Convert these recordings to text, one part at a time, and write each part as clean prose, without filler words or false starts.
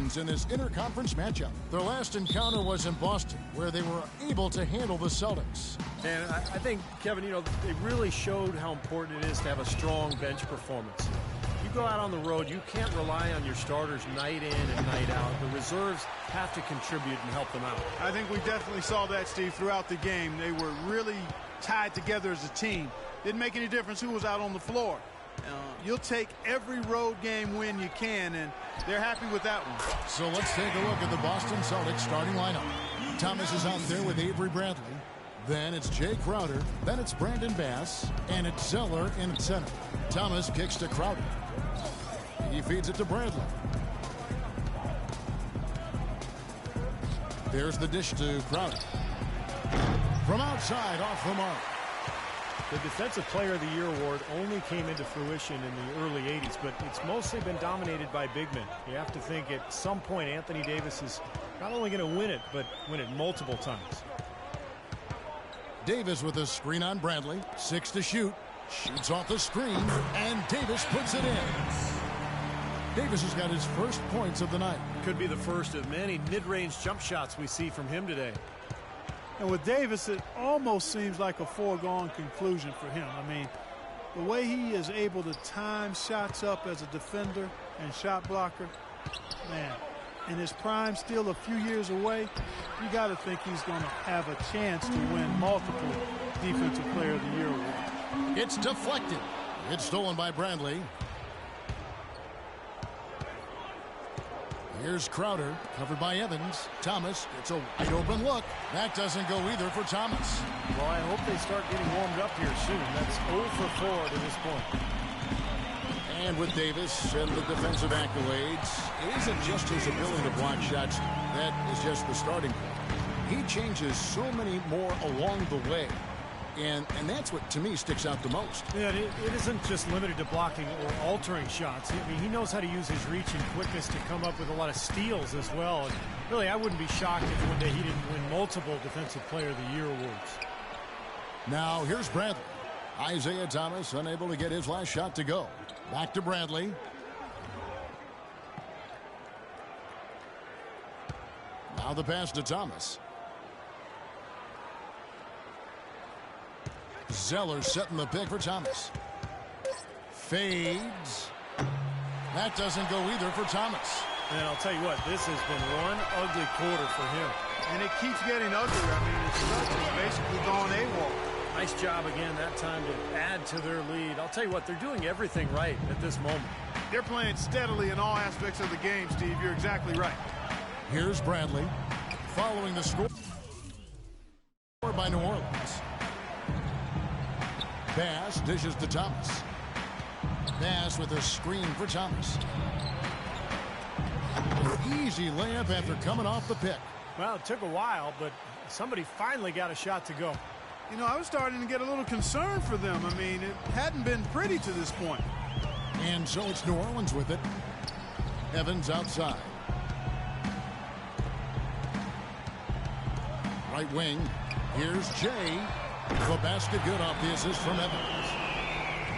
wins in this interconference matchup. Their last encounter was in Boston, where they were able to handle the Celtics. And I think, Kevin, you know, they really showed how important it is to have a strong bench performance. You go out on the road, you can't rely on your starters night in and night out. The reserves have to contribute and help them out. I think we definitely saw that, Steve, throughout the game. They were really tied together as a team. Didn't make any difference who was out on the floor. You'll take every road game win you can, and they're happy with that one. So let's take a look at the Boston Celtics starting lineup. Thomas is out there with Avery Bradley. Then it's Jay Crowder. Then it's Brandon Bass. And it's Zeller in center. Thomas kicks to Crowder. He feeds it to Bradley. There's the dish to Crowder. From outside, off the mark. The Defensive Player of the Year award only came into fruition in the early 80s, but it's mostly been dominated by big men. You have to think at some point Anthony Davis is not only going to win it, but win it multiple times. Davis with a screen on Bradley. 6 to shoot. Shoots off the screen, and Davis puts it in. Davis has got his first points of the night. Could be the first of many mid-range jump shots we see from him today. And with Davis, it almost seems like a foregone conclusion for him. I mean, the way he is able to time shots up as a defender and shot blocker, man, in his prime, still a few years away, you got to think he's going to have a chance to win multiple Defensive Player of the Year awards. It's deflected. It's stolen by Bradley. Here's Crowder, covered by Evans. Thomas, it's a wide open look. That doesn't go either for Thomas. Well, I hope they start getting warmed up here soon. That's 0 for 4 to this point. And with Davis and the defensive accolades, it isn't just his ability to block shots. That is just the starting point. He changes so many more along the way. And that's what, to me, sticks out the most. Yeah, it isn't just limited to blocking or altering shots. I mean, he knows how to use his reach and quickness to come up with a lot of steals as well. And really, I wouldn't be shocked if one day he didn't win multiple Defensive Player of the Year awards. Now, here's Bradley. Isaiah Thomas unable to get his last shot to go. Back to Bradley. Now the pass to Thomas. Zeller setting the pick for Thomas. Fades. That doesn't go either for Thomas. And I'll tell you what, this has been one ugly quarter for him. And it keeps getting uglier. I mean, it's basically gone AWOL. Nice job again that time to add to their lead. I'll tell you what, they're doing everything right at this moment. They're playing steadily in all aspects of the game, Steve. You're exactly right. Here's Bradley following the score by New Orleans. Bass dishes to Thomas. Bass with a screen for Thomas. An easy layup after coming off the pick. Well, it took a while, but somebody finally got a shot to go. You know, I was starting to get a little concerned for them. I mean, it hadn't been pretty to this point. And so it's New Orleans with it. Evans outside. Right wing. Here's Jay. The basket good off the assist from Evans.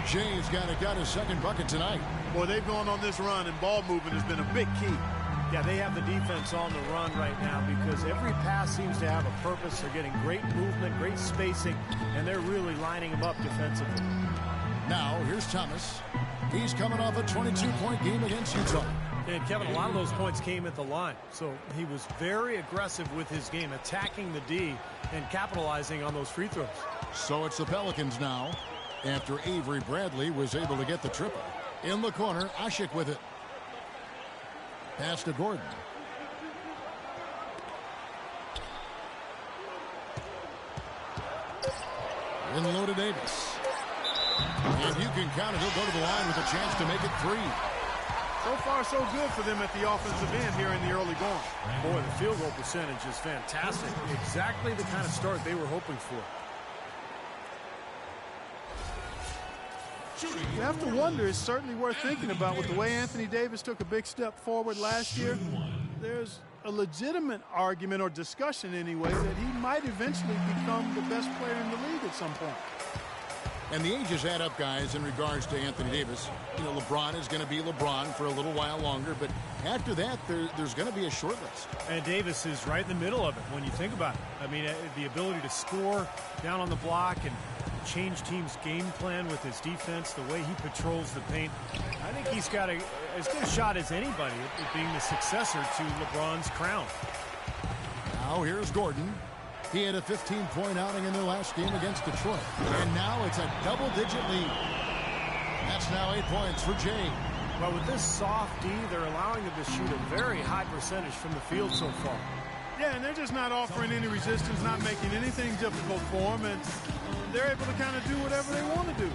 Jay's got his second bucket tonight. Boy, they've gone on this run, and ball movement has been a big key. Yeah, they have the defense on the run right now because every pass seems to have a purpose. They're getting great movement, great spacing, and they're really lining them up defensively. Now, here's Thomas. He's coming off a 22-point game against Utah. And, Kevin, a lot of those points came at the line. So he was very aggressive with his game, attacking the D and capitalizing on those free throws. So it's the Pelicans now after Avery Bradley was able to get the triple. In the corner, Ashik with it. Pass to Gordon. In low to Davis. And you can count it. He'll go to the line with a chance to make it 3. So far, so good for them at the offensive end here in the early going. Boy, the field goal percentage is fantastic. Exactly the kind of start they were hoping for. You have to wonder, it's certainly worth thinking about with the way Anthony Davis took a big step forward last year. There's a legitimate argument or discussion anyway that he might eventually become the best player in the league at some point. And the ages add up, guys, in regards to Anthony Davis. You know, LeBron is going to be LeBron for a little while longer, but after that, there's going to be a short list. And Davis is right in the middle of it when you think about it. I mean, the ability to score down on the block and change teams' game plan with his defense, the way he patrols the paint. I think he's got as good a shot as anybody at being the successor to LeBron's crown. Now here's Gordon. He had a 15-point outing in their last game against Detroit. And now it's a double-digit lead. That's now 8 points for Jay. Well, with this soft D, they're allowing him to shoot a very high percentage from the field so far. Yeah, and they're just not offering any resistance, not making anything difficult for them, and they're able to kind of do whatever they want to do.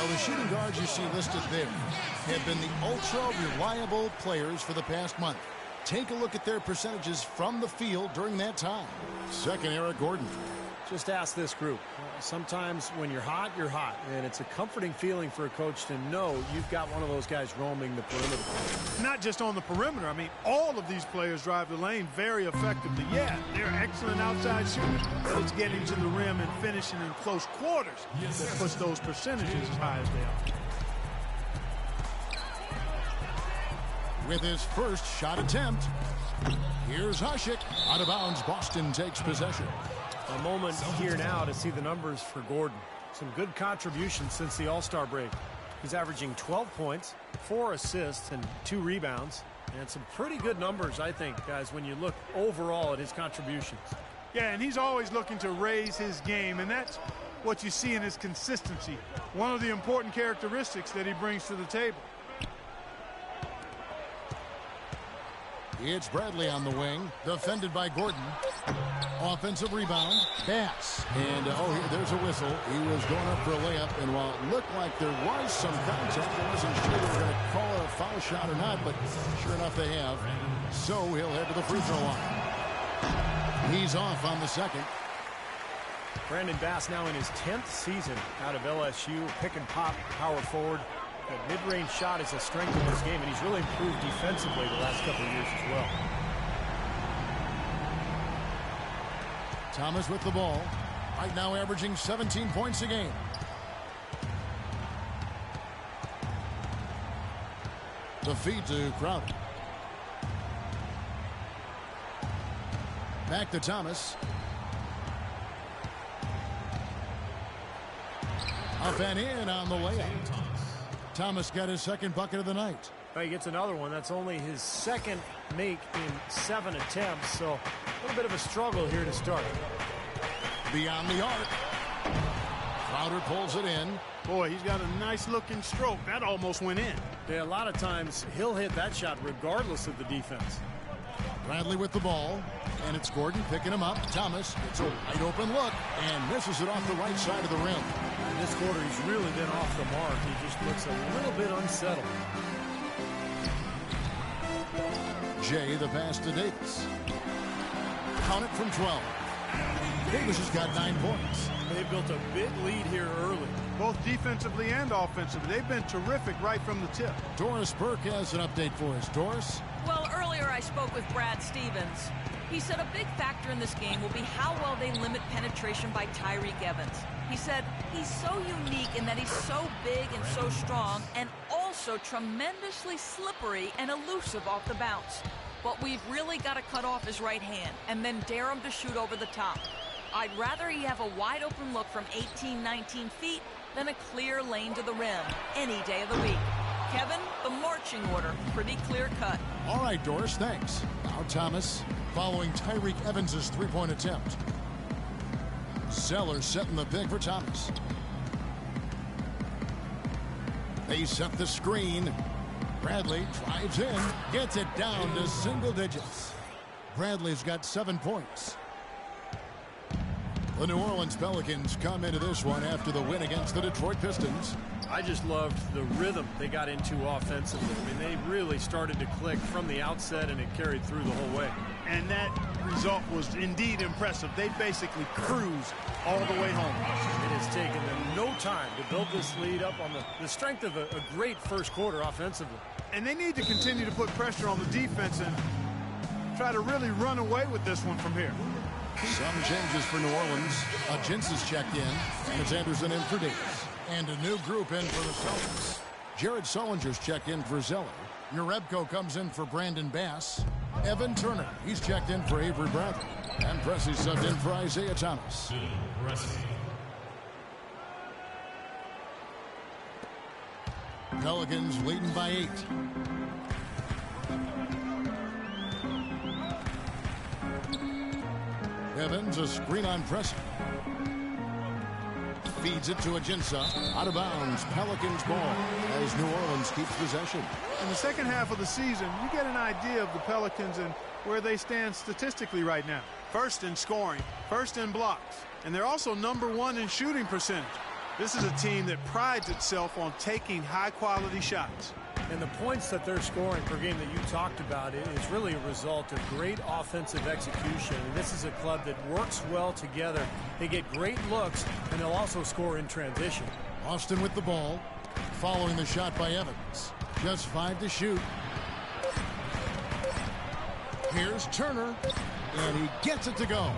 The shooting guards you see listed there have been the ultra-reliable players for the past month. Take a look at their percentages from the field during that time. Second, Eric Gordon. Just ask this group. Sometimes when you're hot, and it's a comforting feeling for a coach to know you've got one of those guys roaming the perimeter. Not just on the perimeter. I mean, all of these players drive the lane very effectively. Yeah, they're excellent outside shooters, but it's getting to the rim and finishing in close quarters that puts those percentages as high as they are. With his first shot attempt, here's Hasek. Out of bounds, Boston takes possession. A moment here now to see the numbers for Gordon. Some good contributions since the All-Star break. He's averaging 12 points, 4 assists, and 2 rebounds. And some pretty good numbers, I think, guys, when you look overall at his contributions. Yeah, and he's always looking to raise his game, and that's what you see in his consistency. One of the important characteristics that he brings to the table. It's Bradley on the wing, defended by Gordon. Offensive rebound, pass. And, there's a whistle. He was going up for a layup, and while it looked like there was some contact, I wasn't sure they were going to call it a foul shot or not, but sure enough they have. So he'll head to the free throw line. He's off on the second. Brandon Bass now in his 10th season out of LSU, pick and pop, power forward. That mid-range shot is a strength of his game, and he's really improved defensively the last couple of years as well. Thomas with the ball. Right now averaging 17 points a game. The feed to Crowder. Back to Thomas. Up and in on the layup. Thomas got his second bucket of the night. He gets another one. That's only his second make in 7 attempts, so a little bit of a struggle here to start. Beyond the arc. Crowder pulls it in. Boy, he's got a nice-looking stroke. That almost went in. Yeah, a lot of times he'll hit that shot regardless of the defense. Bradley with the ball, and it's Gordon picking him up. Thomas, it's a wide open look, and misses it off the right side of the rim. In this quarter, he's really been off the mark. He just looks a little bit unsettled. Jay, the pass to Davis. Count it from 12. Davis has got 9 points. They built a big lead here early. Both defensively and offensively. They've been terrific right from the tip. Doris Burke has an update for us. Doris? Well, earlier I spoke with Brad Stevens. He said a big factor in this game will be how well they limit penetration by Tyreke Evans. He said he's so unique in that he's so big and so strong and also tremendously slippery and elusive off the bounce. What we've really got to cut off his right hand and then dare him to shoot over the top. I'd rather he have a wide open look from 18, 19 feet than a clear lane to the rim any day of the week. Kevin, the marching order, pretty clear cut. All right, Doris, thanks. Now Thomas following Tyreke Evans' three-point attempt. Zeller setting the pick for Thomas. They set the screen. Bradley drives in, gets it down to single digits. Bradley's got 7 points. The New Orleans Pelicans come into this one after the win against the Detroit Pistons. I just loved the rhythm they got into offensively. I mean, they really started to click from the outset, and it carried through the whole way. And that result was indeed impressive. They basically cruised all the way home. It has taken them no time to build this lead up on the strength of a great first quarter offensively. And they need to continue to put pressure on the defense and try to really run away with this one from here. Some changes for New Orleans. Jins is checked in, and it's Anderson in for Davis. And a new group in for the Celtics. Jared Sullinger's checked in for Zeller. Jerebko comes in for Brandon Bass. Evan Turner, he's checked in for Avery Bradley. And Pressey subbed in for Isaiah Thomas. Pelicans leading by 8. Evans, a screen on Pressey. Feeds it to Ajinça. Out of bounds. Pelicans ball as New Orleans keeps possession. In the second half of the season, you get an idea of the Pelicans and where they stand statistically right now. First in scoring, first in blocks, and they're also #1 in shooting percentage. This is a team that prides itself on taking high-quality shots. And the points that they're scoring per game that you talked about is really a result of great offensive execution. And this is a club that works well together. They get great looks, and they'll also score in transition. Austin with the ball, following the shot by Evans. Just 5 to shoot. Here's Turner, and he gets it to go.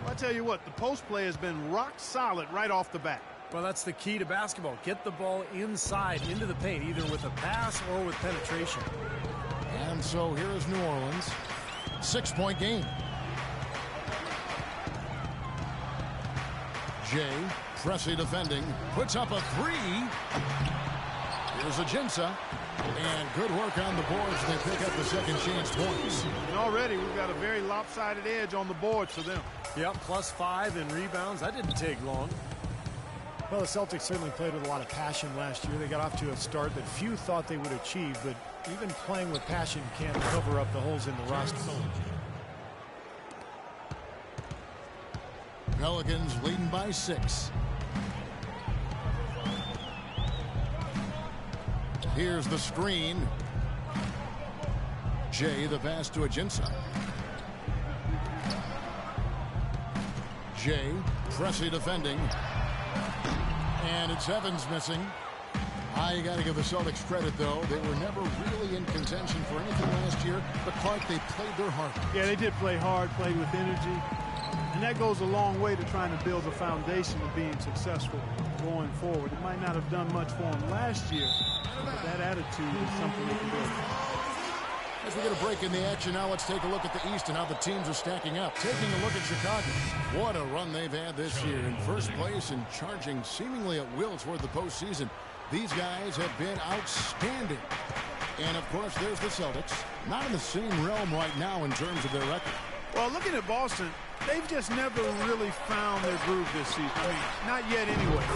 I'll tell you what, the post play has been rock solid right off the bat. Well, that's the key to basketball. Get the ball inside, into the paint, either with a pass or with penetration. And so here is New Orleans. 6-point game. Jay, Pressey defending, puts up a 3. Here's Ajinça. And good work on the boards. They pick up the second chance points. And already we've got a very lopsided edge on the boards for them. Yep, +5 in rebounds. That didn't take long. Well, the Celtics certainly played with a lot of passion last year. They got off to a start that few thought they would achieve, but even playing with passion can't cover up the holes in the roster. Pelicans leading by 6. Here's the screen. Jay, the pass to Ajinça. Jay, Pressey defending. And it's Evans missing. You got to give the Celtics credit, though. They were never really in contention for anything last year, but Clark, they played their heart out. Yeah, they did play hard, played with energy. And that goes a long way to trying to build a foundation of being successful going forward. It might not have done much for them last year, but that attitude is something they can build. As we get a break in the action now, let's take a look at the East and how the teams are stacking up. Taking a look at Chicago. What a run they've had this year. In first place and charging seemingly at will toward the postseason. These guys have been outstanding. And, of course, there's the Celtics. Not in the same realm right now in terms of their record. Well, looking at Boston, they've just never really found their groove this season. I mean, not yet anyway.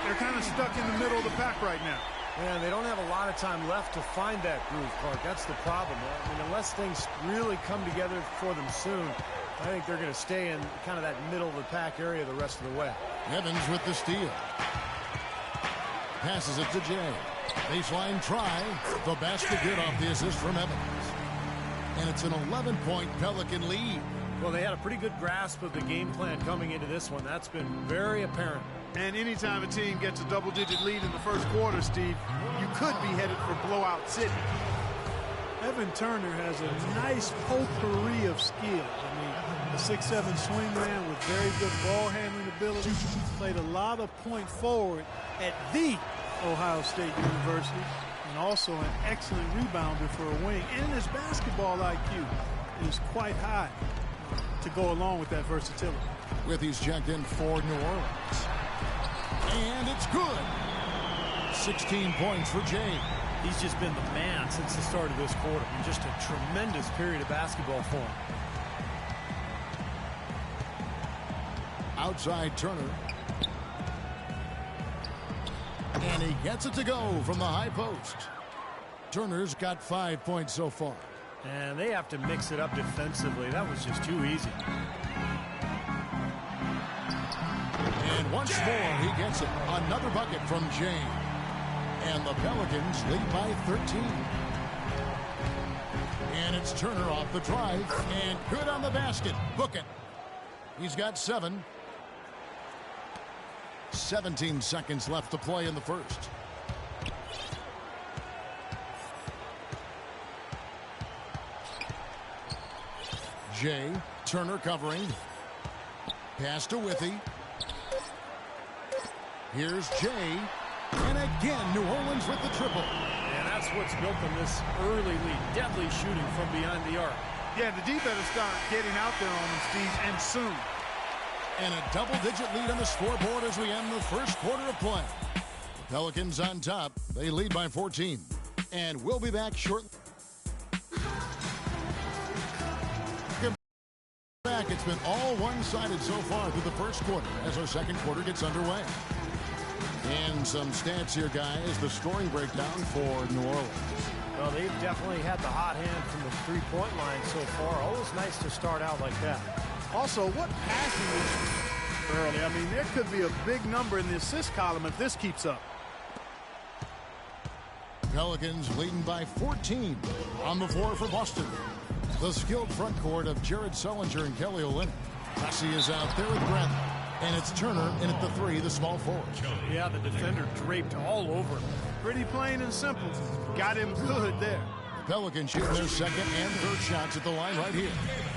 They're kind of stuck in the middle of the pack right now. Man, they don't have a lot of time left to find that groove, Clark. That's the problem. I mean, unless things really come together for them soon, I think they're going to stay in kind of that middle of the pack area the rest of the way. Evans with the steal. Passes it to Jay. Baseline try. The basket good off the assist from Evans. And it's an 11-point Pelican lead. Well, they had a pretty good grasp of the game plan coming into this one. That's been very apparent. And anytime a team gets a double-digit lead in the first quarter, Steve, you could be headed for blowout city. Evan Turner has a nice potpourri of skill. I mean, a 6'7" swingman with very good ball handling ability. Played a lot of point forward at the Ohio State University, and also an excellent rebounder for a wing. And his basketball IQ is quite high to go along with that versatility. With he's checked in for New Orleans. And it's good. 16 points for Jay. He's just been the man since the start of this quarter. Just a tremendous period of basketball for him. Outside Turner. And he gets it to go from the high post. Turner's got 5 points so far. And they have to mix it up defensively. That was just too easy. And once more, he gets it. Another bucket from Jay. And the Pelicans lead by 13. And it's Turner off the drive. And good on the basket. Book it. He's got 7. 17 seconds left to play in the first. Jay. Turner covering. Pass to Withey. Here's Jay. And again, New Orleans with the triple. And that's what's built them this early lead. Deadly shooting from behind the arc. Yeah, the D better start getting out there on them, Steve, and soon. And a double-digit lead on the scoreboard as we end the first quarter of play. The Pelicans on top. They lead by 14. And we'll be back shortly. It's been all one-sided so far through the first quarter as our second quarter gets underway. And some stats here, guys. The scoring breakdown for New Orleans. Well, they've definitely had the hot hand from the three-point line so far. Always nice to start out like that. Also, what passing is early? I mean, there could be a big number in the assist column if this keeps up. Pelicans leading by 14 on the floor for Boston. The skilled front court of Jared Sullinger and Kelly Olynyk. Pressey is out there with Bradley. And it's Turner in at the 3, the small forward. Yeah, the defender draped all over him. Pretty plain and simple. Got him good there. The Pelicans shooting their second and third shots at the line right here.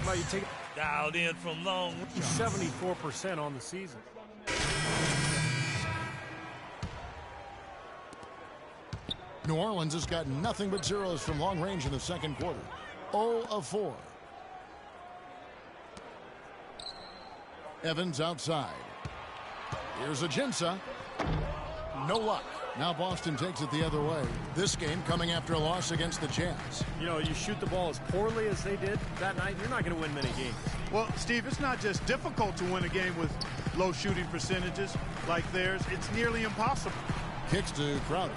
Well, you take dialed in from long. 74% on the season. New Orleans has got nothing but zeros from long range in the second quarter. 0 of 4. Evans outside. Here's Ajinça. No luck. Now Boston takes it the other way. This game coming after a loss against the Jazz. You know, you shoot the ball as poorly as they did that night, you're not going to win many games. Well, Steve, it's not just difficult to win a game with low shooting percentages like theirs. It's nearly impossible. Kicks to Crowder.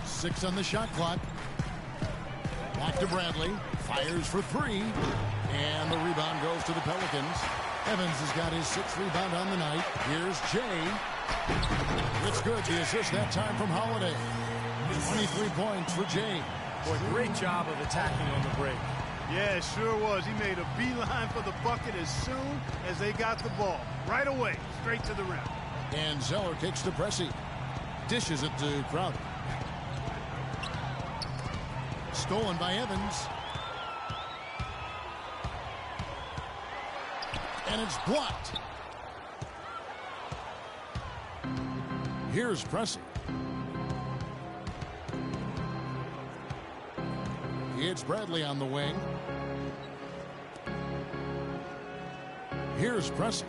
6 on the shot clock. Back to Bradley. Fires for 3. And the rebound goes to the Pelicans. Evans has got his 6th rebound on the night. Here's Jay. It's good. The assist that time from Holiday. 23 points for Jay. Boy, great job of attacking on the break. Yeah, it sure was. He made a beeline for the bucket as soon as they got the ball. Right away, straight to the rim. And Zeller kicks to Pressey. Dishes it to Crowder. Stolen by Evans. And it's blocked. Here's Pressey. It's Bradley on the wing. Here's Pressey.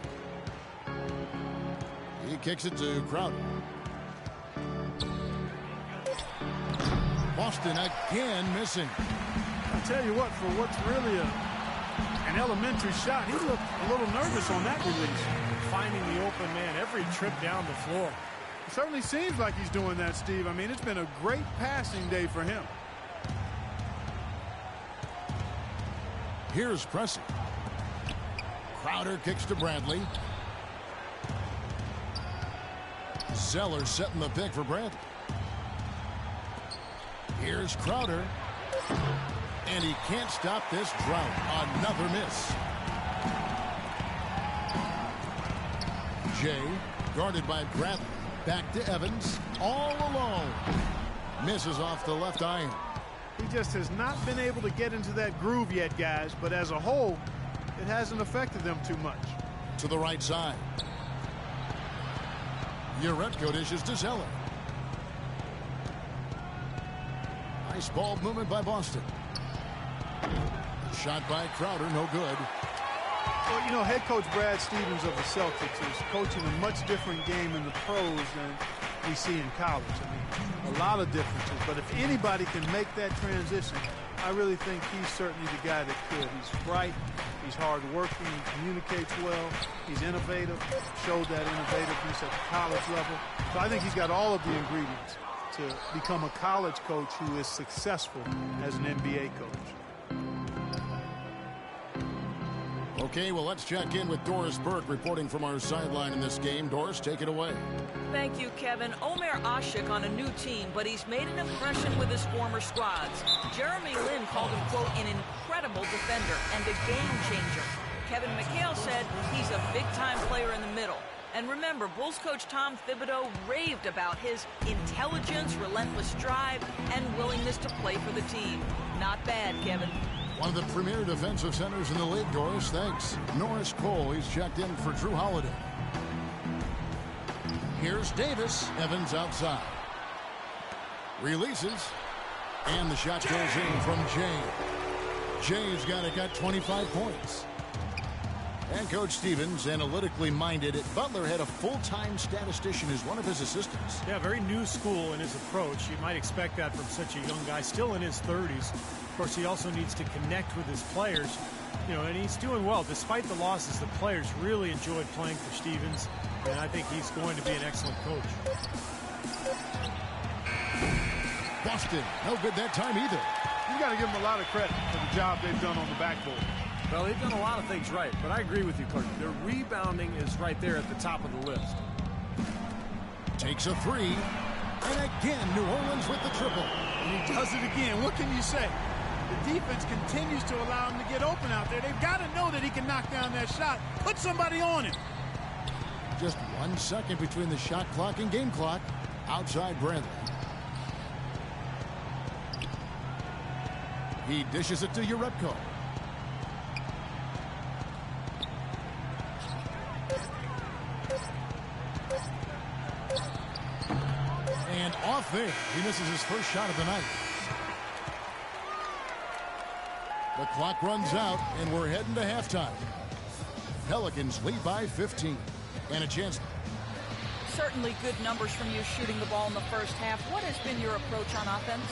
He kicks it to Crowder. Boston again missing. I tell you what, for what's really an elementary shot, he looked a little nervous on that release. Finding the open man every trip down the floor. It certainly seems like he's doing that, Steve. I mean, it's been a great passing day for him. Here's Pressey. Crowder kicks to Bradley. Zeller setting the pick for Bradley. Here's Crowder. And he can't stop this drought. Another miss. Jay, guarded by Bradley. Back to Evans. All alone. Misses off the left iron. He just has not been able to get into that groove yet, guys. But as a whole, it hasn't affected them too much. To the right side. Urepko dishes to Zeller. Nice ball movement by Boston. Shot by Crowder, no good. Well, you know, head coach Brad Stevens of the Celtics is coaching a much different game in the pros than we see in college. I mean, a lot of differences. But if anybody can make that transition, I really think he's certainly the guy that could. He's bright. He's hard-working. He communicates well. He's innovative. Showed that innovativeness at the college level. So I think he's got all of the ingredients to become a college coach who is successful as an NBA coach. Okay, well, let's check in with Doris Burke reporting from our sideline in this game. Doris, take it away. Thank you, Kevin. Omer Asik on a new team, but he's made an impression with his former squads. Jeremy Lin called him, quote, an incredible incredible defender and a game changer. Kevin McHale said he's a big-time player in the middle. And remember, Bulls coach Tom Thibodeau raved about his intelligence, relentless drive, and willingness to play for the team. Not bad, Kevin. One of the premier defensive centers in the league, Doris. Thanks. Norris Cole, he's checked in for Drew Holiday. Here's Davis. Evans outside. Releases. And the shot goes in from Jay. Jay's got 25 points. And Coach Stevens, analytically minded, Butler had a full-time statistician as one of his assistants. Yeah, very new school in his approach. You might expect that from such a young guy, still in his 30s. Of course, he also needs to connect with his players, and he's doing well. Despite the losses, the players really enjoyed playing for Stevens, and I think he's going to be an excellent coach. Boston, no good that time either. You got to give them a lot of credit for the job they've done on the backboard. Well, they've done a lot of things right, but I agree with you, Clark. Their rebounding is right there at the top of the list. Takes a three, and again, New Orleans with the triple. And he does it again. What can you say? The defense continues to allow him to get open out there. They've got to know that he can knock down that shot. Put somebody on him. Just 1 second between the shot clock and game clock. Outside Bradley. He dishes it to Urepko. And off there. He misses his first shot of the night. The clock runs out, and we're heading to halftime. Pelicans lead by 15. And a chance. Certainly good numbers from you shooting the ball in the first half. What has been your approach on offense?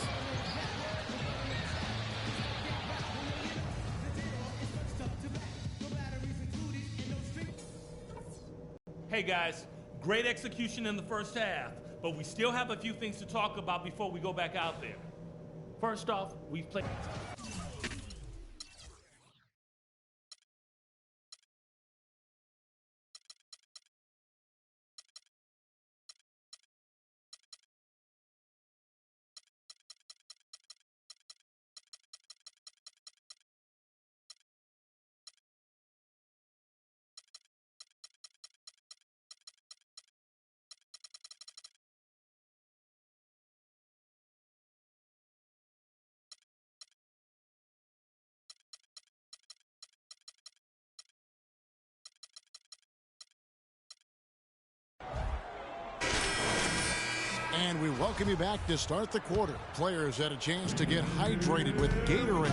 Hey guys, great execution in the first half, but we still have a few things to talk about before we go back out there. First off, we've played... And we welcome you back to start the quarter. Players had a chance to get hydrated with Gatorade.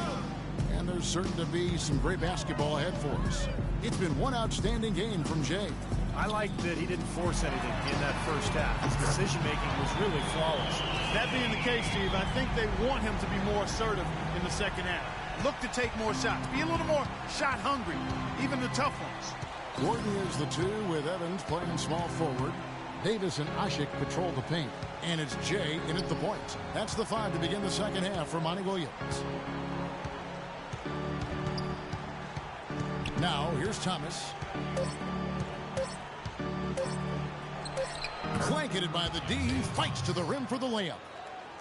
And there's certain to be some great basketball ahead for us. It's been one outstanding game from Jay. I like that he didn't force anything in that first half. His decision-making was really flawless. That being the case, Steve, I think they want him to be more assertive in the second half. Look to take more shots. Be a little more shot hungry, even the tough ones. Gordon is the two with Evans playing small forward. Davis and Asik patrol the paint. And it's Jay in at the point. That's the five to begin the second half for Monty Williams. Now, here's Thomas. Blanketed by the D, fights to the rim for the layup.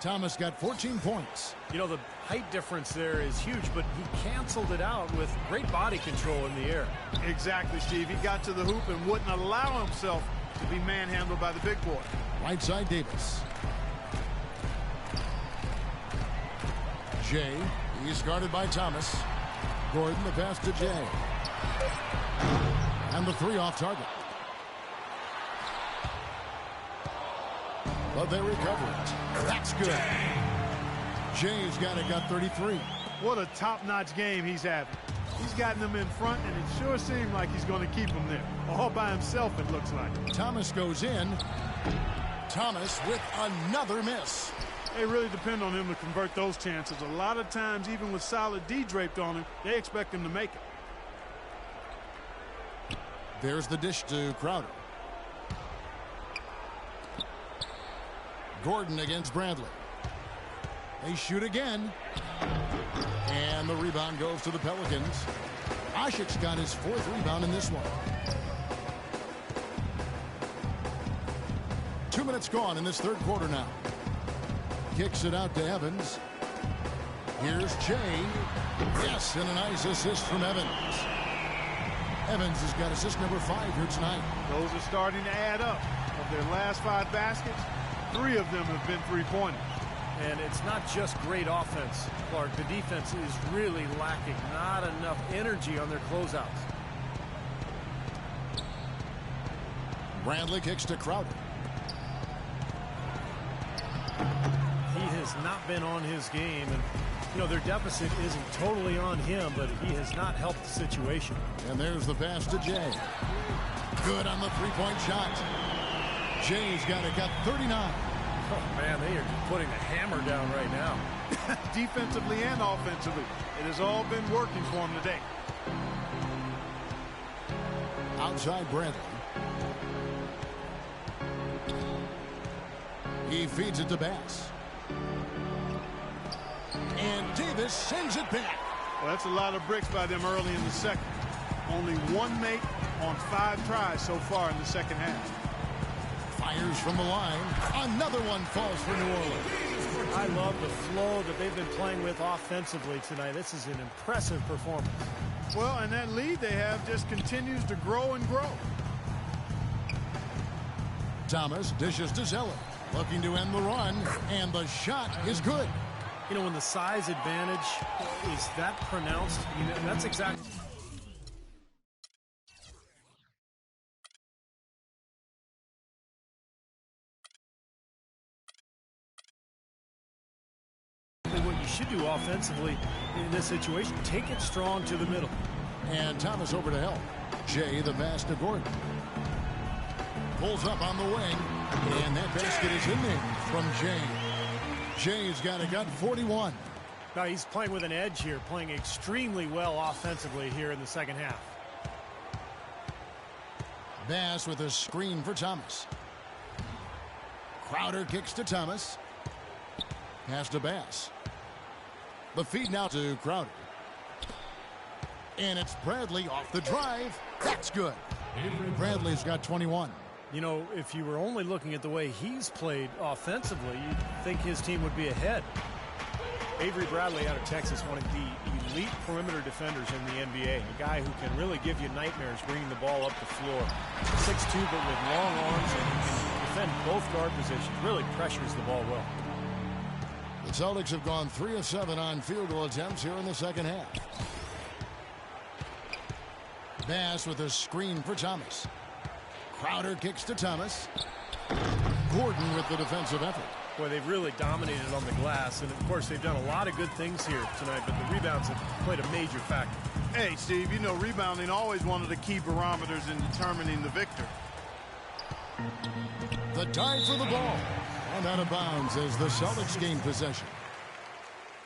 Thomas got 14 points. The height difference there is huge, but he canceled it out with great body control in the air. Exactly, Steve. He got to the hoop and wouldn't allow himself to be manhandled by the big boy. Right side Davis. Jay, he's guarded by Thomas. Gordon, the pass to Jay. And the three off target. But they recover it. That's good. Jay's got 33. What a top-notch game he's having. He's gotten them in front, and it sure seemed like he's going to keep them there. All by himself, it looks like. Thomas goes in. Thomas with another miss. They really depend on him to convert those chances. A lot of times, even with solid D draped on him, they expect him to make it. There's the dish to Crowder. Gordon against Bradley. They shoot again. And the rebound goes to the Pelicans. Asik's got his fourth rebound in this one. 2 minutes gone in this third quarter now. Kicks it out to Evans. Here's Jay. Yes, and a nice assist from Evans. Evans has got assist number 5 here tonight. Those are starting to add up. Of their last 5 baskets, 3 of them have been three-pointers. And it's not just great offense, Clark. The defense is really lacking. Not enough energy on their closeouts. Bradley kicks to Crowder. He has not been on his game, and you know their deficit isn't totally on him, but he has not helped the situation. And there's the pass to Jay. Good on the three-point shot. Jay's got 39. Oh man, they are just putting the hammer down right now. Defensively and offensively, it has all been working for him today. Outside Bradley. He feeds it to Bass. And Davis sends it back. Well, that's a lot of bricks by them early in the second. Only 1 make on 5 tries so far in the second half. Fires from the line. Another one falls for New Orleans. I love the flow that they've been playing with offensively tonight. This is an impressive performance. Well, and that lead they have just continues to grow and grow. Thomas dishes to Zeller. Looking to end the run, and the shot is good. You know, when the size advantage is that pronounced, you know, that's exactly what you should do offensively in this situation. Take it strong to the middle. And Thomas over to help. Jay the pass to Gordon. Pulls up on the wing, and that basket is in there from Jay. Jay's got 41. Now he's playing with an edge here, playing extremely well offensively here in the second half. Bass with a screen for Thomas. Crowder kicks to Thomas. Pass to Bass. The feed now to Crowder. And it's Bradley off the drive. That's good. Bradley's got 21. You know, if you were only looking at the way he's played offensively, you'd think his team would be ahead. Avery Bradley out of Texas, one of the elite perimeter defenders in the NBA. A guy who can really give you nightmares bringing the ball up the floor. 6'2", but with long arms and can defend both guard positions. Really pressures the ball well. The Celtics have gone 3 of 7 on field goal attempts here in the second half. Bass with a screen for Thomas. Crowder kicks to Thomas. Gordon with the defensive effort. Boy, they've really dominated on the glass, and of course they've done a lot of good things here tonight, but the rebounds have played a major factor. Hey, Steve, you know rebounding always one of the key barometers in determining the victor. The dive for the ball. And out of bounds as the Celtics gain possession.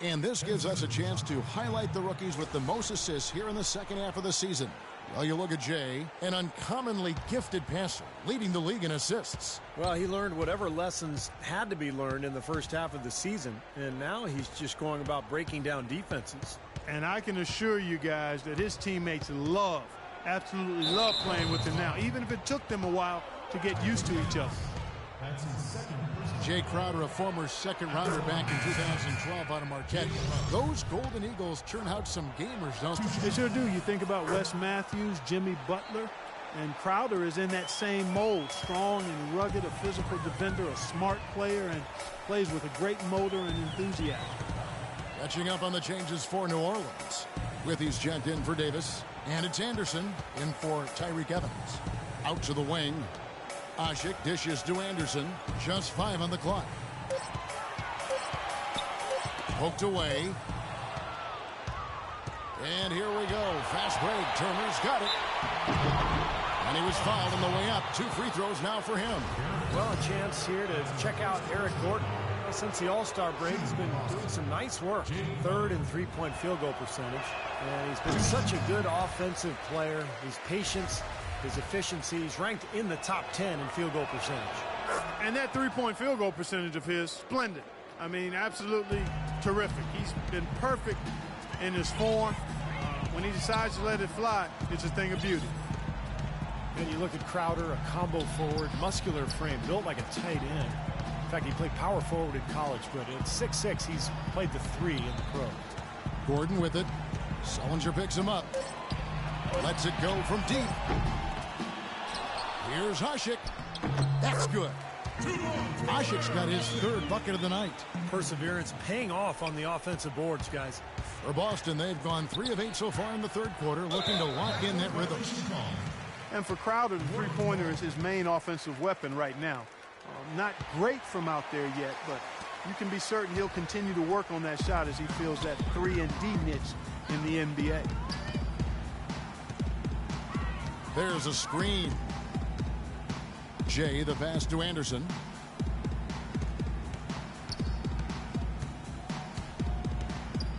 And this gives us a chance to highlight the rookies with the most assists here in the second half of the season. Well, you look at Jay, an uncommonly gifted passer, leading the league in assists. Well, he learned whatever lessons had to be learned in the first half of the season, and now he's just going about breaking down defenses. And I can assure you guys that his teammates absolutely love playing with him now, even if it took them a while to get used to each other. Jay Crowder, a former second-rounder back in 2012 out of Marquette. Those Golden Eagles churn out some gamers, don't they? They sure do. You think about Wes Matthews, Jimmy Butler, and Crowder is in that same mold. Strong and rugged, a physical defender, a smart player, and plays with a great motor and enthusiasm. Catching up on the changes for New Orleans. Withey's checked in for Davis, and it's Anderson in for Tyreke Evans. Out to the wing. Asik dishes to Anderson. Just 5 on the clock. Poked away. And here we go. Fast break. Turner's got it. And he was fouled on the way up. 2 free throws now for him. Well, a chance here to check out Eric Gordon. Since the All-Star break, he's been doing some nice work. 3rd in three-point field goal percentage. And he's been such a good offensive player. His patience, his efficiency, he's ranked in the top 10 in field goal percentage. And that three-point field goal percentage of his, splendid. I mean, absolutely terrific. He's been perfect in his form. When he decides to let it fly, it's a thing of beauty. And you look at Crowder, a combo forward, muscular frame, built like a tight end. In fact, he played power forward in college, but at 6'6", he's played the 3 in the pros. Gordon with it. Sullinger picks him up. Lets it go from deep. Here's Hasek. That's good. Hasek's got his 3rd bucket of the night. Perseverance paying off on the offensive boards, guys. For Boston, they've gone 3 of 8 so far in the 3rd quarter, looking to lock in that rhythm. And for Crowder, the three-pointer is his main offensive weapon right now. Not great from out there yet, but you can be certain he'll continue to work on that shot as he feels that 3-and-D niche in the NBA. There's a screen. Jay, the pass to Anderson.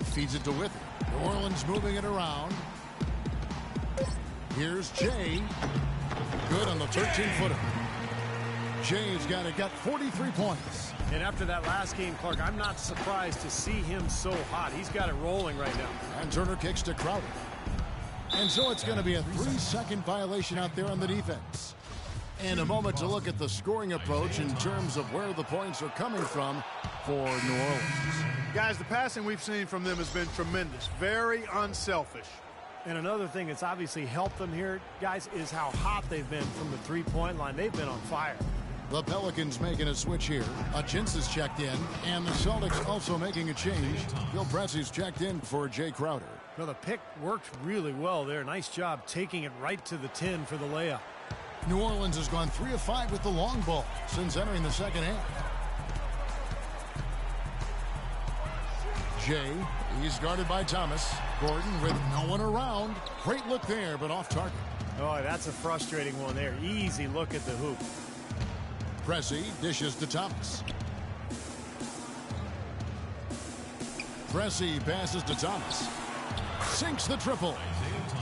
Feeds it to Withey. New Orleans moving it around. Here's Jay. Good on the 13-footer. Jay's got 43 points. And after that last game, Clark, I'm not surprised to see him so hot. He's got it rolling right now. And Turner kicks to Crowder. And so it's going to be a 3-second violation out there on the defense. And a moment to look at the scoring approach in terms of where the points are coming from for New Orleans. Guys, the passing we've seen from them has been tremendous. Very unselfish. And another thing that's obviously helped them here, guys, is how hot they've been from the three-point line. They've been on fire. The Pelicans making a switch here. Hutchins is checked in, and the Celtics also making a change. Bill Pressey's checked in for Jay Crowder. Well, the pick worked really well there. Nice job taking it right to the 10 for the layup. New Orleans has gone 3 of 5 with the long ball since entering the second half. Jay, he's guarded by Thomas. Gordon with no one around. Great look there, but off target. Oh, that's a frustrating one there. Easy look at the hoop. Pressey dishes to Thomas. Pressey passes to Thomas. Sinks the triple.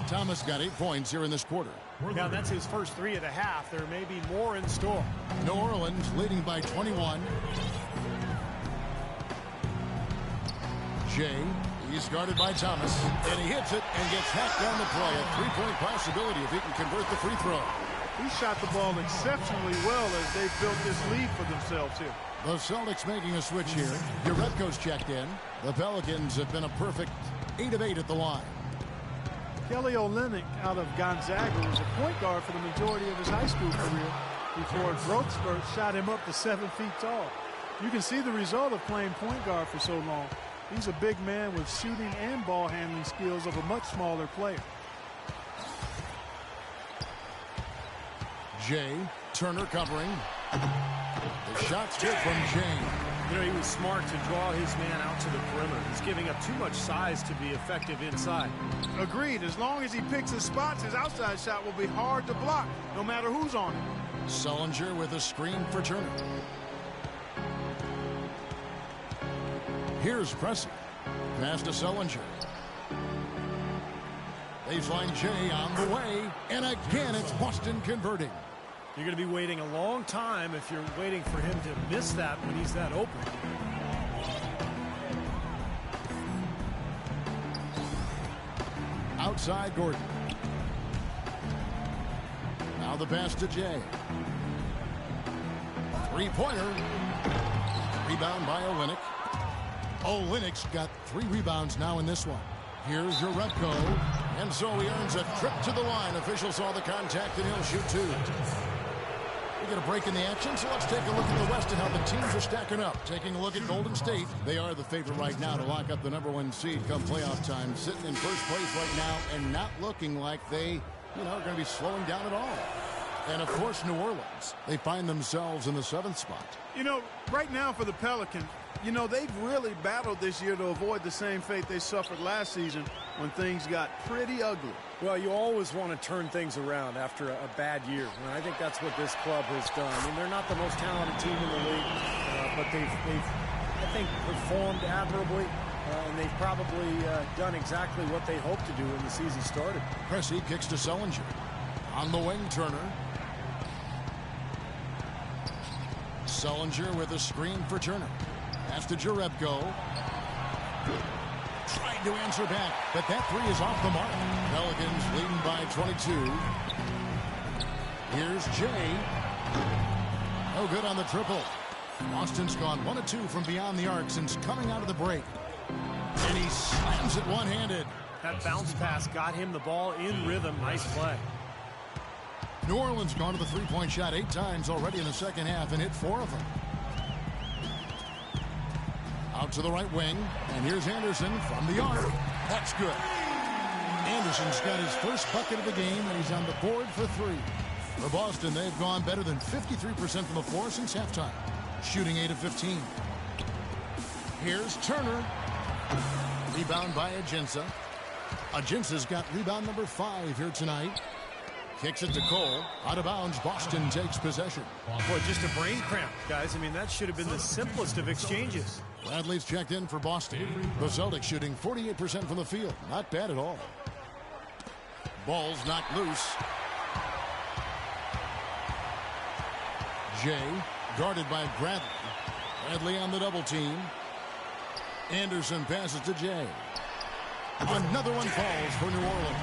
Thomas got 8 points here in this quarter. Now that's his first 3 of the half. There may be more in store. New Orleans leading by 21. Jay, he's guarded by Thomas, and he hits it and gets hacked down the play. A 3-point possibility if he can convert the free throw. He shot the ball exceptionally well as they built this lead for themselves here. The Celtics making a switch here. Jerebko's checked in. The Pelicans have been a perfect 8 of 8 at the line. Kelly Olynyk out of Gonzaga was a point guard for the majority of his high school career before growth spurt shot him up to 7 feet tall. You can see the result of playing point guard for so long. He's a big man with shooting and ball handling skills of a much smaller player. Jay, Turner covering. The shot's good from Jay. You know, he was smart to draw his man out to the perimeter. He's giving up too much size to be effective inside. Agreed. As long as he picks his spots, his outside shot will be hard to block, no matter who's on him. Sullinger with a screen for Turner. Here's Pressey. Pass to Sullinger. Baseline Jay on the way. And again, it's Boston converting. You're going to be waiting a long time if you're waiting for him to miss that when he's that open. Outside Gordon. Now the pass to Jay. Three-pointer. Rebound by Olynyk. Olynyk's got 3 rebounds now in this one. Here's Jerebko. And so he earns a trip to the line. Official saw the contact and he'll shoot 2. We get a break in the action, so let's take a look at the West and how the teams are stacking up. Taking a look at Golden State. They are the favorite right now to lock up the #1 seed come playoff time. Sitting in first place right now and not looking like they, are going to be slowing down at all. And, of course, New Orleans. They find themselves in the 7th spot. Right now for the Pelicans, they've really battled this year to avoid the same fate they suffered last season when things got pretty ugly. Well, you always want to turn things around after a bad year, and I think that's what this club has done. I mean, they're not the most talented team in the league, but they've I think, performed admirably, and they've probably done exactly what they hoped to do when the season started. Pressey kicks to Sullinger. On the wing, Turner. Sullinger with a screen for Turner. Pass to Jerebko. Tried to answer back, but that 3 is off the mark. Pelicans leading by 22. Here's Jay. No good on the triple. Boston's gone 1 of 2 from beyond the arc since coming out of the break. And he slams it one-handed. That bounce pass got him the ball in rhythm. Nice play. New Orleans gone to the three-point shot 8 times already in the second half and hit 4 of them. Out to the right wing, and here's Anderson from the arc. That's good. Anderson's got his first bucket of the game, and he's on the board for 3. For Boston, they've gone better than 53% from the floor since halftime, shooting 8 of 15. Here's Turner. Rebound by Ajinça. Ajinça's got rebound number 5 here tonight. Kicks it to Cole. Out of bounds, Boston takes possession. Boy, just a brain cramp, guys. I mean, that should have been the simplest of exchanges. Bradley's checked in for Boston. The Celtics shooting 48% from the field. Not bad at all. Ball's knocked loose. Jay, guarded by Bradley. Bradley on the double team. Anderson passes to Jay. Another one falls for New Orleans.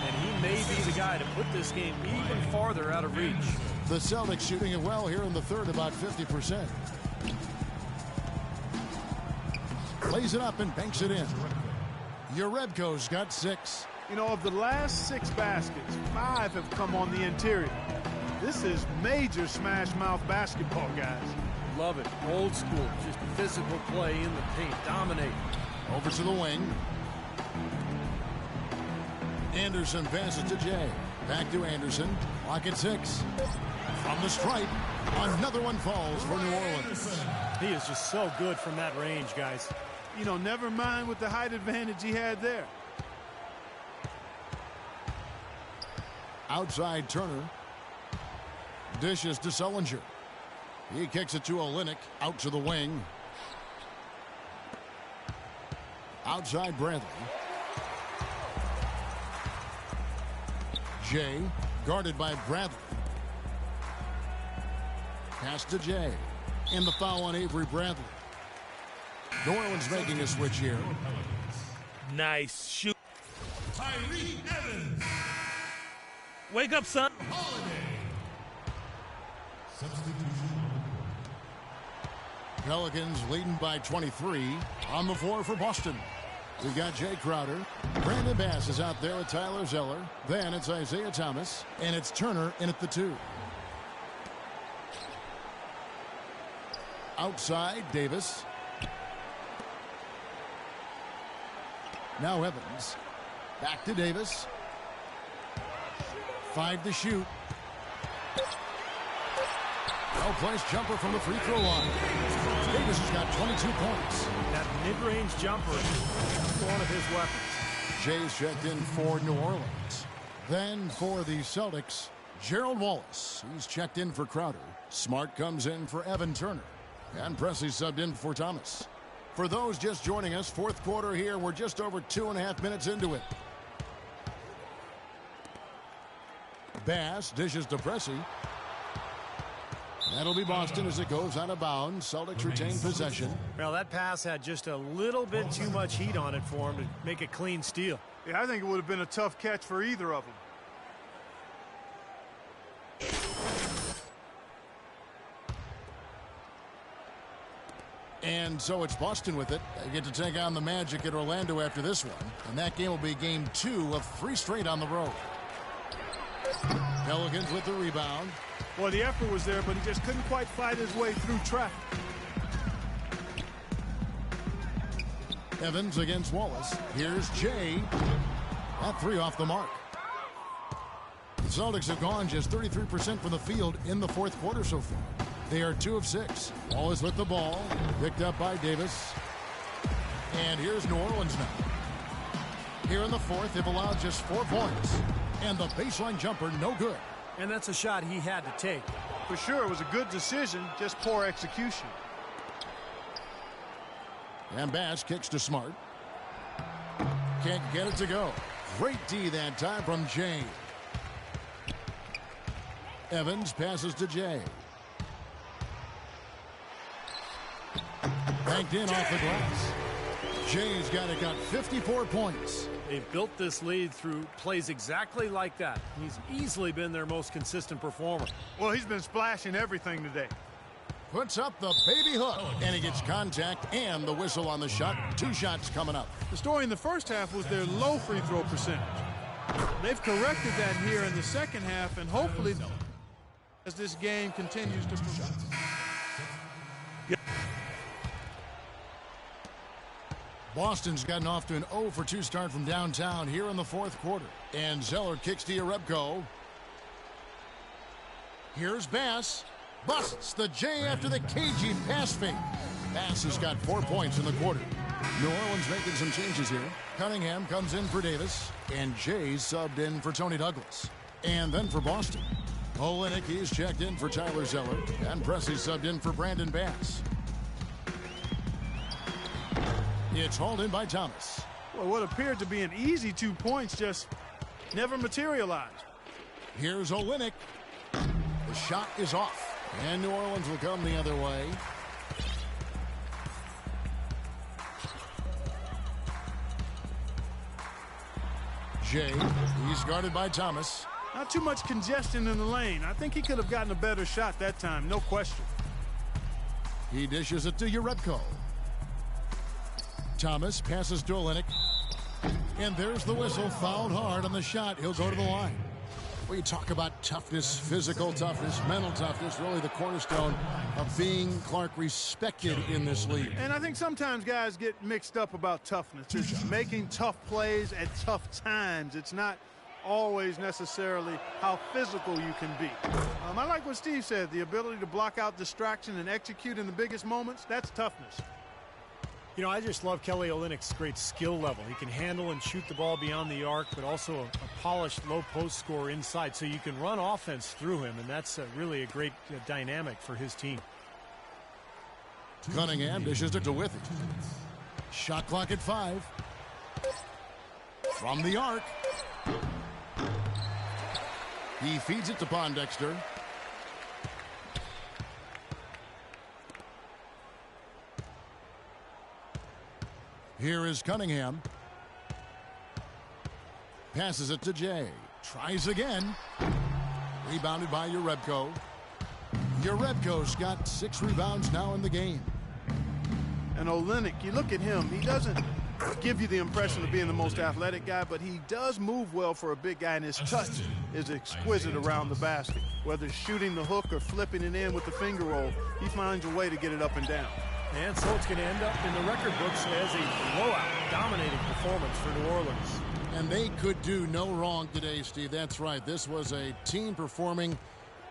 And he may be the guy to put this game even farther out of reach. The Celtics shooting it well here in the third, about 50%. Plays it up and banks it in. Yarebko's got 6. You know, of the last 6 baskets, 5 have come on the interior. This is major smash mouth basketball, guys. Love it. Old school. Just physical play in the paint. Dominate. Over to the wing. Anderson passes to Jay. Back to Anderson. Clock at 6. From the stripe. Another one falls for New Orleans. He is just so good from that range, guys. You know, never mind with the height advantage he had there. Outside Turner. Dishes to Sullinger. He kicks it to Olynyk. Out to the wing. Outside Bradley. Jay, guarded by Bradley. Pass to Jay. And the foul on Avery Bradley. New Orleans making a switch here. Nice shoot. Tyreke Evans. Wake up, son. Pelicans leading by 23. On the floor for Boston. We got Jay Crowder. Brandon Bass is out there with Tyler Zeller. Then it's Isaiah Thomas. And it's Turner in at the 2. Outside, Davis. Now Evans. Back to Davis. 5 to shoot. Well-placed jumper from the free throw line. Davis has got 22 points. That mid-range jumper is one of his weapons. Jay's checked in for New Orleans. Then for the Celtics, Gerald Wallace. He's checked in for Crowder. Smart comes in for Evan Turner. And Presley subbed in for Thomas. For those just joining us, fourth quarter here. We're just over 2.5 minutes into it. Bass dishes to Pressey. That'll be Boston as it goes out of bounds. Celtics retain possession. Well, that pass had just a little bit too much heat on it for him to make a clean steal. Yeah, I think it would have been a tough catch for either of them. And so it's Boston with it. They get to take on the Magic at Orlando after this one. And that game will be game 2 of 3 straight on the road. Pelicans with the rebound. Well, the effort was there, but he just couldn't quite fight his way through traffic. Evans against Wallace. Here's Jay. That 3 off the mark. The Celtics have gone just 33% from the field in the fourth quarter so far. They are 2 of 6. Wallace with the ball. Picked up by Davis. And here's New Orleans now. Here in the fourth, they've allowed just 4 points. And the baseline jumper, no good. And that's a shot he had to take. For sure, it was a good decision, just poor execution. And Bass kicks to Smart. Can't get it to go. Great D that time from Jay. Evans passes to Jay. Banked in off the glass. Jay's got 54 points. They've built this lead through plays exactly like that. He's easily been their most consistent performer. Well, he's been splashing everything today. puts up the baby hook, and he gets contact and the whistle on the shot. 2 shots coming up. The story in the first half was their low free throw percentage. They've corrected that here in the second half, and hopefully as this game continues to progress. Boston's gotten off to an 0 for 2 start from downtown here in the fourth quarter. And Zeller kicks to Jerebko. Here's Bass. Busts the J after the cagey pass fake. Bass has got 4 points in the quarter. New Orleans making some changes here. Cunningham comes in for Davis. And Jay subbed in for Tony Douglas. And then for Boston, Olynyk, he's checked in for Tyler Zeller. And Pressey subbed in for Brandon Bass. It's hauled in by Thomas. Well, what appeared to be an easy 2 points just never materialized. Here's Olynyk. The shot is off. And New Orleans will come the other way. Jay, he's guarded by Thomas. Not too much congestion in the lane. I think he could have gotten a better shot that time, no question. He dishes it to Jerebko. Thomas passes to Olynyk. And there's the whistle. Fouled hard on the shot. He'll go to the line. We talk about toughness, physical toughness, mental toughness, really the cornerstone of being, Clark, respected in this league. And I think sometimes guys get mixed up about toughness. It's making tough plays at tough times. It's not always necessarily how physical you can be. I like what Steve said, the ability to block out distraction and execute in the biggest moments, that's toughness. You know, I just love Kelly Olynyk's great skill level. He can handle and shoot the ball beyond the arc, but also a polished low post scorer inside, so you can run offense through him, and that's really a great dynamic for his team. Cunningham dishes it to Withy. Shot clock at 5. From the arc. He feeds it to Pondexter. Here is Cunningham. Passes it to Jay. Tries again. Rebounded by Jerebko. Jerebko's got 6 rebounds now in the game. And Olynyk, you look at him, he doesn't give you the impression of being the most athletic guy, but he does move well for a big guy, and his touch is exquisite around the basket. Whether shooting the hook or flipping it in with the finger roll, he finds a way to get it up and down. And so it's going to end up in the record books as a blowout, dominating performance for New Orleans. And they could do no wrong today, Steve. That's right. This was a team performing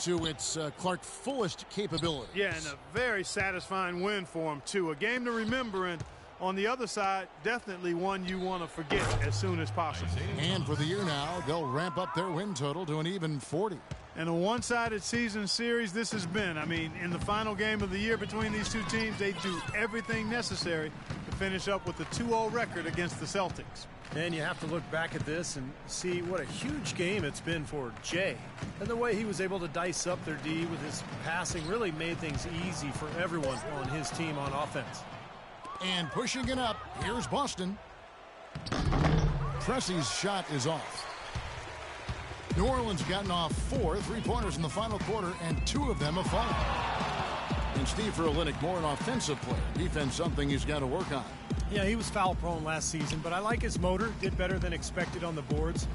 to its Clark fullest capabilities. Yeah, and a very satisfying win for him, too. A game to remember, and on the other side, definitely one you want to forget as soon as possible. And for the year now, they'll ramp up their win total to an even 40. And a one-sided season series this has been. I mean, in the final game of the year between these two teams, they do everything necessary to finish up with a 2-0 record against the Celtics. And you have to look back at this and see what a huge game it's been for Jay. And the way he was able to dice up their D with his passing really made things easy for everyone on his team on offense. And pushing it up, here's Boston. Pressey's shot is off. New Orleans gotten off 4 3-pointers in the final quarter, and 2 of them have fallen. And Steve, for Olynyk, more an offensive player. Defense, something he's got to work on. Yeah, he was foul prone last season, but I like his motor. Did better than expected on the boards.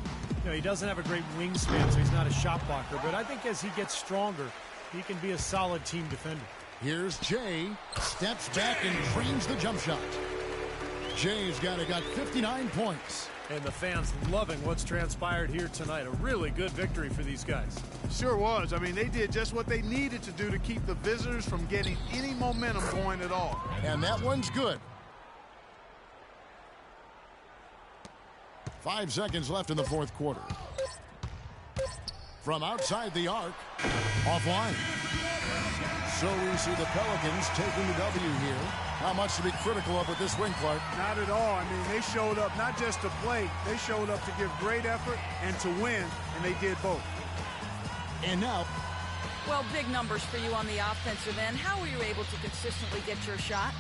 You know, he doesn't have a great wingspan, so he's not a shot blocker. But I think as he gets stronger, he can be a solid team defender. Here's Jay. Steps back and dreams the jump shot. Jay's got 59 points. And the fans loving what's transpired here tonight. A really good victory for these guys. Sure was. I mean, they did just what they needed to do to keep the visitors from getting any momentum going at all. And that one's good. 5 seconds left in the fourth quarter. From outside the arc, offline. So we see the Pelicans taking the W here. Not much to be critical of with this win, Clark. Not at all. I mean, they showed up not just to play, they showed up to give great effort and to win, and they did both. And now, Well, big numbers for you on the offensive end. How were you able to consistently get your shot?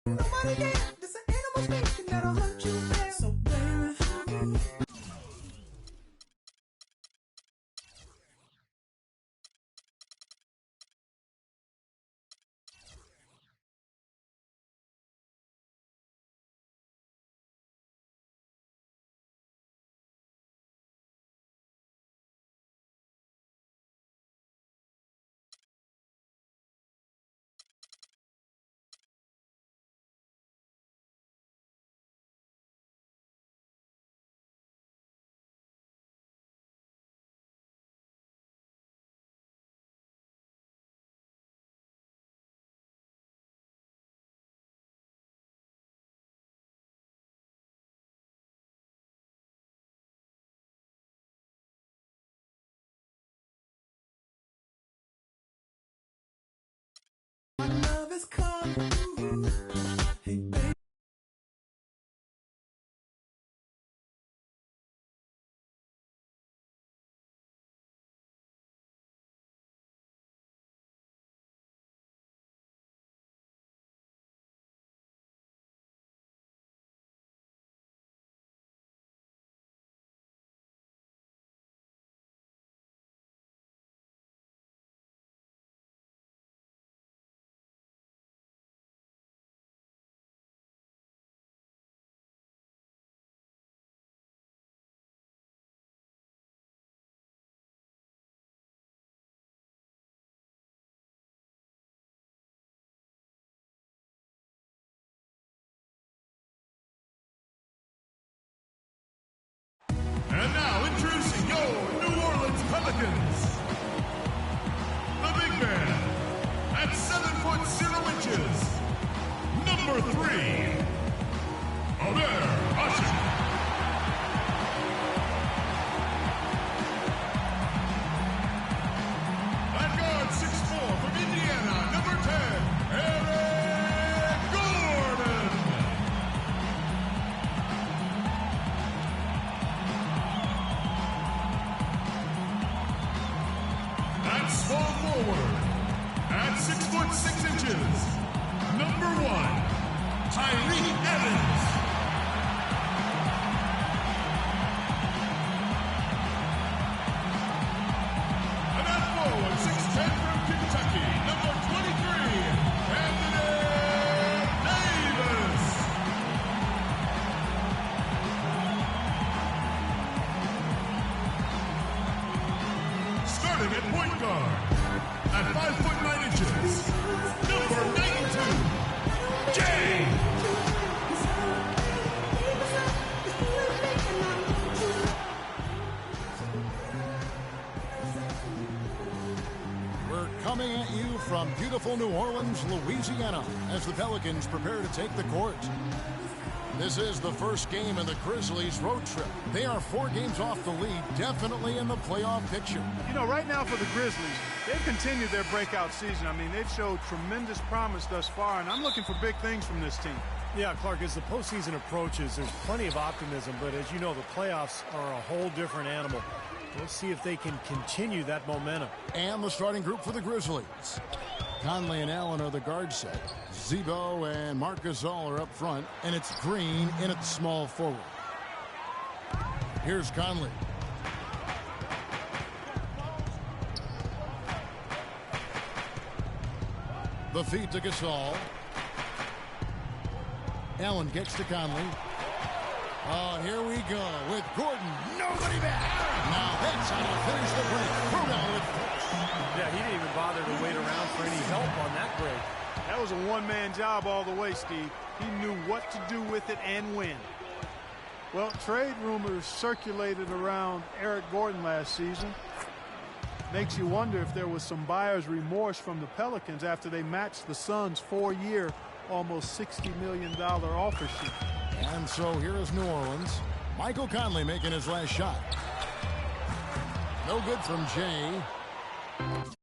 Nobody there, there's an animal speaking that'll hunt you down. So baby, my love is calling. Hey, baby. And now introducing your New Orleans Pelicans. The big man at 7'0", number 3, Omer Asik. At guard 6'4" from Indiana, number 10, Eric Gordon. At small forward, at 6'6", number 1, Tyreke Evans. And at forward, 6'10" from Kentucky, number 23, Anthony Davis. Starting at point guard, at 5'9", number 92, Jay. We're coming at you from beautiful New Orleans, Louisiana, as the Pelicans prepare to take the court. This is the first game in the Grizzlies' road trip. They are 4 games off the lead, definitely in the playoff picture. You know, right now for the Grizzlies, they've continued their breakout season. I mean, they've showed tremendous promise thus far, and I'm looking for big things from this team. Yeah, Clark, as the postseason approaches, there's plenty of optimism, but as you know, the playoffs are a whole different animal. We'll see if they can continue that momentum. And the starting group for the Grizzlies. Conley and Allen are the guard set. Zebo and Marc Gasol are up front, and it's Green in at small forward. Here's Conley. The feed to Gasol. Allen gets to Conley. Oh, here we go with Gordon. Nobody back. Now that's how to finish the break. Bruno with first. Yeah, he didn't even bother to wait around for any help on that break. That was a one-man job all the way, Steve. He knew what to do with it and when. Well, trade rumors circulated around Eric Gordon last season. Makes you wonder if there was some buyer's remorse from the Pelicans after they matched the Suns' 4-year, almost $60 million offer sheet. And so here is New Orleans. Michael Conley making his last shot. No good from Jay.